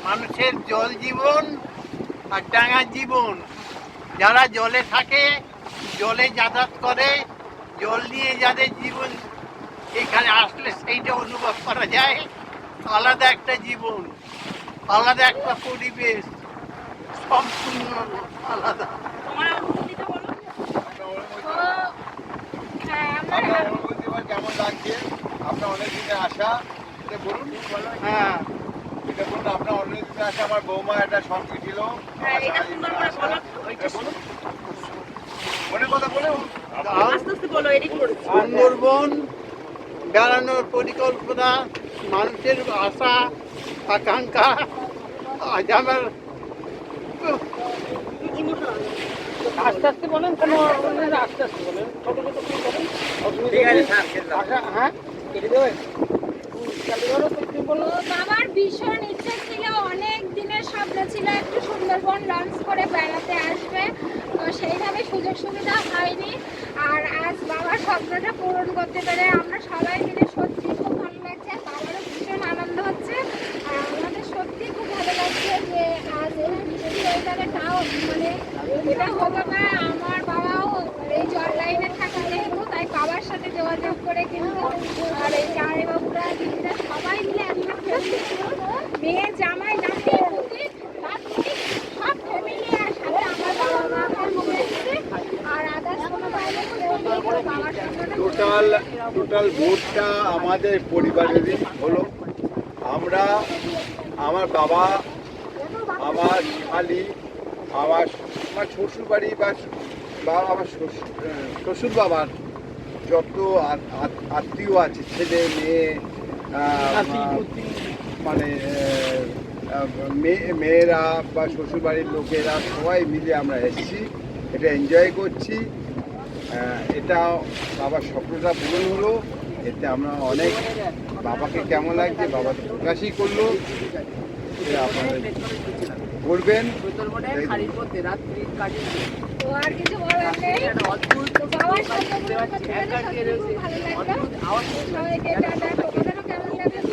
মানুষের জল জীবন আর ডাঙা জীবন। যারা জলে থাকে, জলে যাতায়াত করে, জল নিয়ে যাদের জীবন, এখানে আসলে সেইটা অনুভব করা যায়। আলাদা একটা জীবন, আলাদা একটা পরিবেশ, সম্পূর্ণ আলাদা। কেমন লাগছে আপনার অনেক দিনে আসা? বলুন। হ্যাঁ, এটা বলুন, আপনার অনেক দিনে আসা। আমার বৌমা একটা সঙ্গে ছিল। অনেক কথা বলে সুন্দরবন বেড়ানোর পরিকল্পনা, মানুষের আশা আকাঙ্ক্ষা। আজ আমার আস্তে আস্তে বলেন, কোনো আস্তে আস্তে বলেন, ছোট ছোট বলেন। হ্যাঁ, আমার ভীষণ ইচ্ছে ছিল, অনেক দিনের স্বপ্ন ছিল একটু সুন্দরবন লঞ্চ করে বেড়াতে আসবে, তো সেইভাবে সুযোগ সুবিধা হয়নি। আর আজ বাবার স্বপ্নটা পূরণ করতে পেরে আমরা সবাই মিলে সত্যি খুব ভালো লাগছে। বাবারও ভীষণ আনন্দ হচ্ছে, আর আমাদের সত্যি খুব ভালো লাগছে যে আজ এই ওয়েদারটাও মানে এটা হলো না। আমার বাবাও এই জল লাইনে থাকা যেহেতু, তাই বাবার সাথে যোগাযোগ করে কিন্তু আর এই জামাইবাবুরা দিদিরা সবাই মিলে একটা ফ্যামিলি, মেয়ে জামাই নাতি পুতি সব ফ্যামিলি আর সাথে আমার বাবা মা ফ্যামিলি এসেছে। আর আদার্স কোনো বাইরে বাবার সাথে টোটাল ভোটটা আমাদের পরিবারেরই হলো। আমরা, আমার বাবা, আমার শালি, আমার শ্বশুর বাড়ি বা আমার শ্বশুর বাবার যত আত্মীয় আছে, ছেলে মেয়ে, মানে মেয়েরা বা শ্বশুরবাড়ির লোকেরা সবাই মিলে আমরা এসেছি, এটা এনজয় করছি। এটা বাবার স্বপ্নটা পূরণ হলো, এতে আমরা অনেক, বাবাকে কেমন লাগছে বাবা তো প্রকাশই করলো। আপনারা বলবেন। আর কিছু বলার নেই, বাবার সাথে ভালো লাগলো। সবাইকে টাটা। তোমাদেরও কেমন লাগলো?